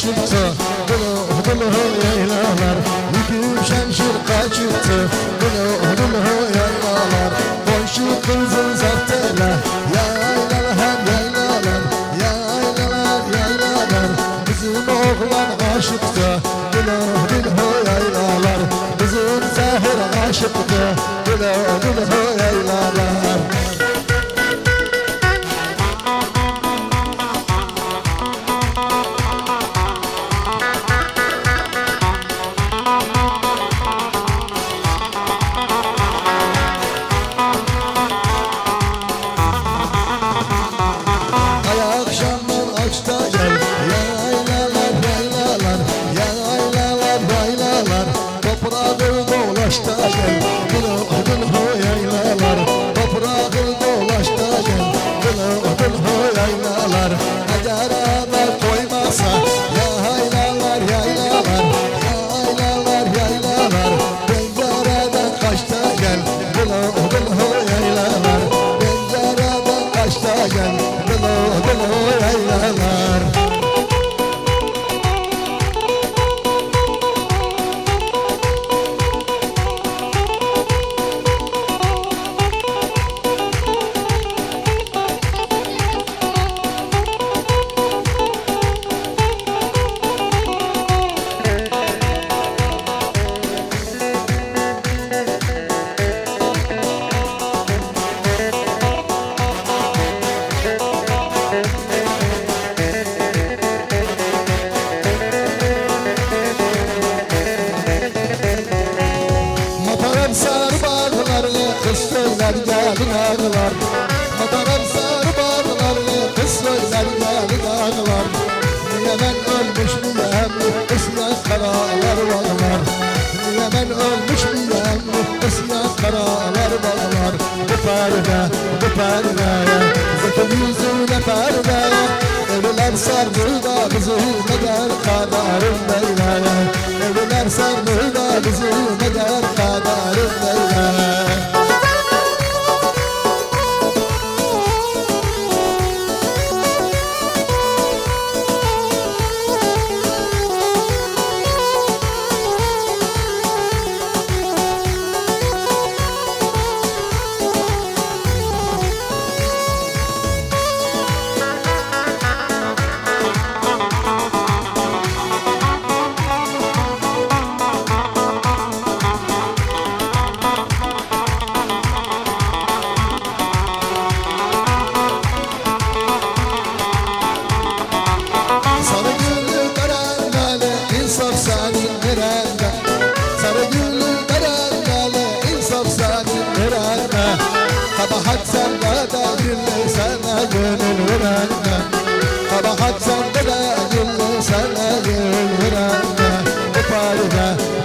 aşıktı Dulu dulu yaylalar Yüküm şemşir kaçıktı Dulu dulu yaylalar Komşu kızın zaptele Yaylalar hem yaylalar Yaylalar yaylalar Bizim oğlan aşıktı Dulu dulu yaylalar Bizim zahir aşıktı Dulu dulu yaylalar Gelin ağlar Madaram sarı bağlarlı Kız söyler gelin ağlar Niye ben ölmüş miyem Isyan karalar bağlar Niye ben ölmüş miyem Isyan karalar bağlar Bu perde Zeki yüzüne perde Evler sardı da bizi Ne der kadarım beyle Evler sardı da bizi Ne der kadarım beyle Kabahat sende de dinle sana gönül verende Kabahat sende de dinle sana gönül verende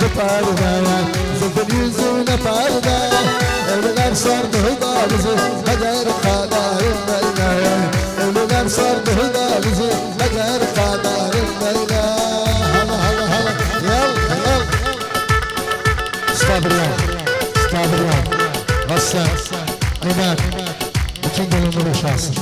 Bu perde Zıfır yüzüne perde Evliler sardı da bizi Kader kaderim beyle Evliler sardı da bizi Kader kaderim beyle Hala Yal Stabiliyal Vassa Aynen bütün gönüllü boşalsın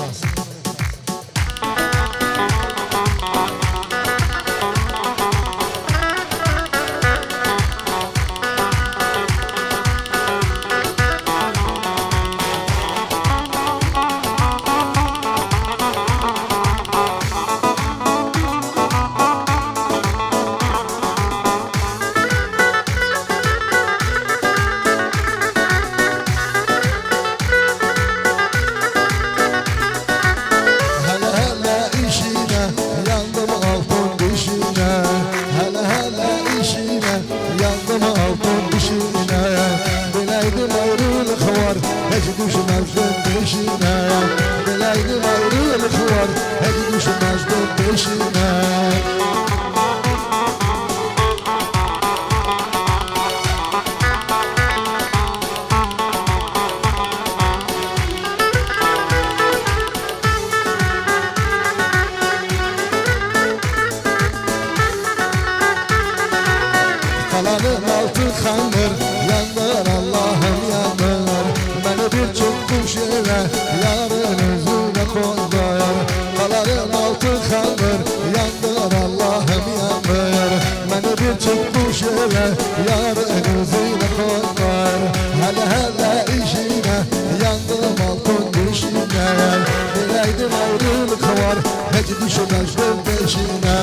düşmezdim peşine.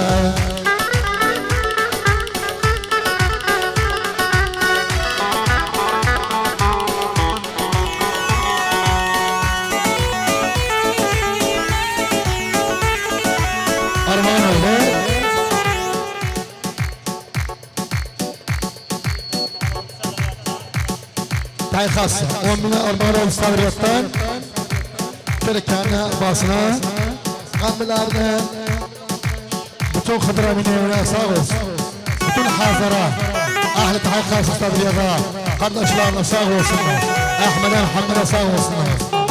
Armağan oldu. Tayxası 10 bin armağan oldu Savriyat'tan. Kerekane basına Kambilerine bütün Hıdır Emin'e sağ olsun. Bütün Hazara Ahli Tayxası Savriyat'a kardeşlerine sağ olsunlar. Ahmet'e Muhammed'e sağ olsunlar.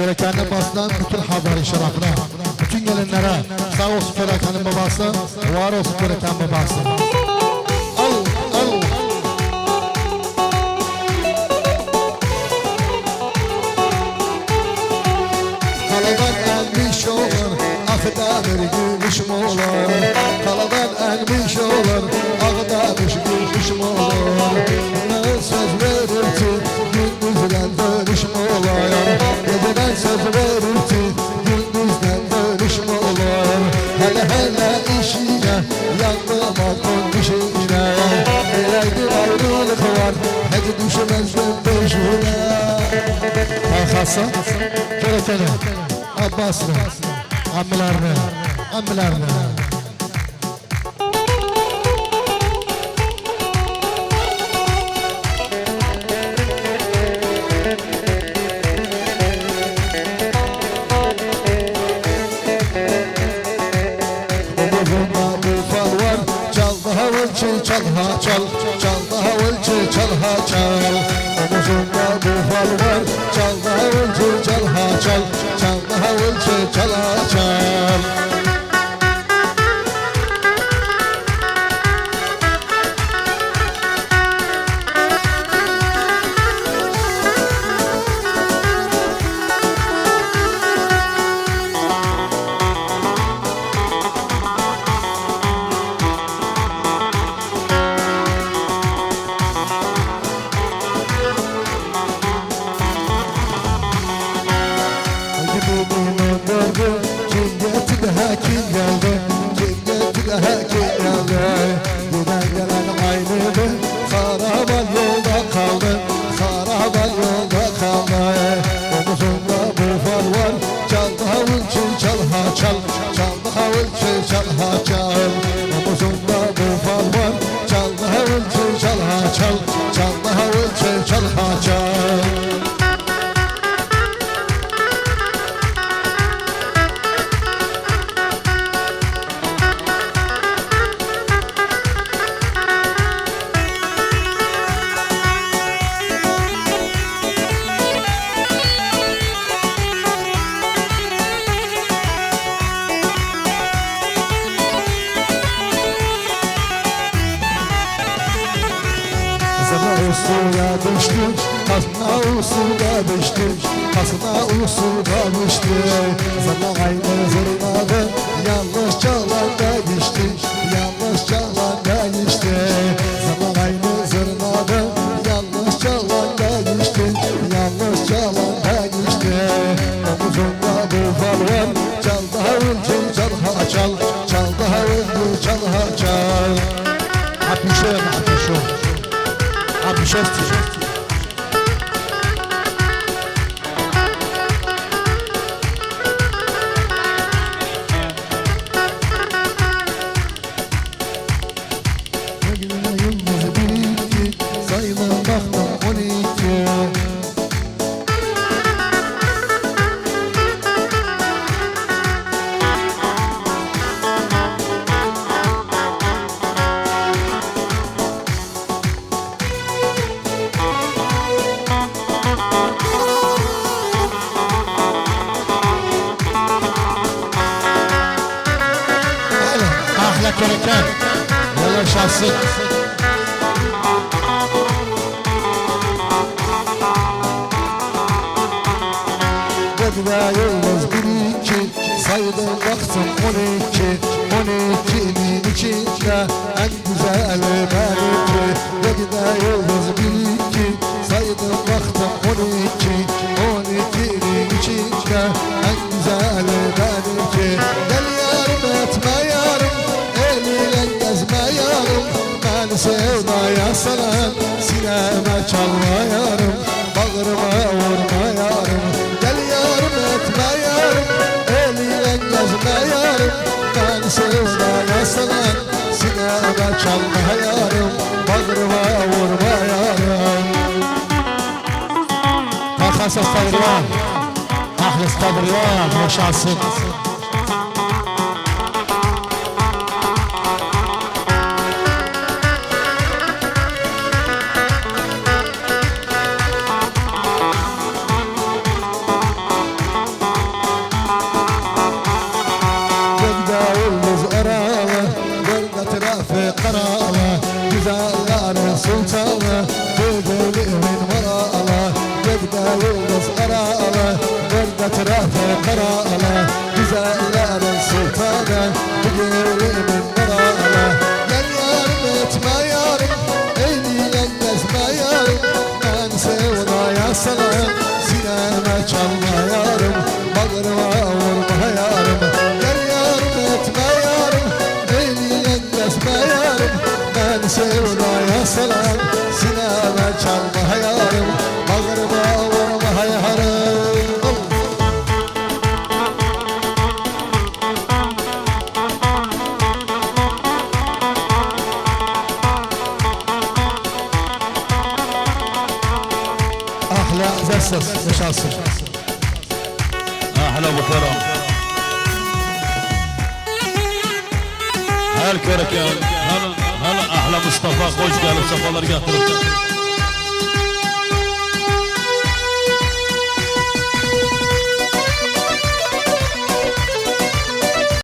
Kerekan'ın basından bütün Hazar'ın şerefine, bütün gelinlere sağ olsun Kerekan'ın babası, var olsun Kerekan babası. Al, al. Kaladan elmiş olur, akıda bir gülüşüm olur. Kaladan elmiş olur, akıda bir gülüşüm olur. Ne söz verir ki, gündüzden dönüşüm olur. Geceden söz verir ki, gündüzden dönüşüm olur. Hele hele işine, yandım altın işine. Nereydi ayrılık var, hiç düşmezdim peşine. Tayxası, Kerekan'ı, Abbas'ını, ammilerini, ammilerini. Çal ha çal, çal da havulcu çal ha çal. Omuzunda bu fal var, çal da havulcu çal ha çal, çal da havulcu çal ha çal. Usuya düştüm, kasına usuya düştüm, kasına usuya düştüm. Sana aynı zırnadı, yanlış çalanda geçti, yanlış çalanda geçti. Sana aynı zırnadı, yanlış çalanda geçti, yanlış çalanda geçti. Omuzunda bu fal var, çal da havulcu çal ha çal, çal da havulcu çal ha çal. Hapişe, hapişe. Abi şefti. Yıldız bitti, sayılı baktım 12. Kerekan, yalan şahsı. Gökde yıldız bir iki, saydım baktım 12'nin içinde en güzeli benimki. Gökde yıldız bir iki, saydım baktım 12'nin içinde en güzeli benimki. Gel yarım etme yarım, eliyle gezme yarım, beni sevdaya salan sineme çalma yarım, bağrıma vurma yarım. Gel yarım etme yarım, eliyle gezme yarım, beni sevdaya salan sineme çalma yarım, bağrıma vurma yarım. Kalkan estağfurullah, ahli estağfurullah, yaşasın. Karalı, güzellerin sultanı, bülbülümün maralı. Gökde yıldız aralı, gölde tarafı karalı, güzellerin sultanı, bülbülümün maralı. Gel yarım etme yarım, eliyle gezme yarım, ben sevdaya salan sineme çalma yarım, bağrıma vurma yarım. Gel yarım etme yarım, eliyle gezme yarım, ben sevdaya salan sineme çalma yarım, bağrıma vurma yarım. أحلى زسس yaşasın. أحلى أبو كرم هالكرك هلا أحلى مصطفى خوش قال بسفر قاتل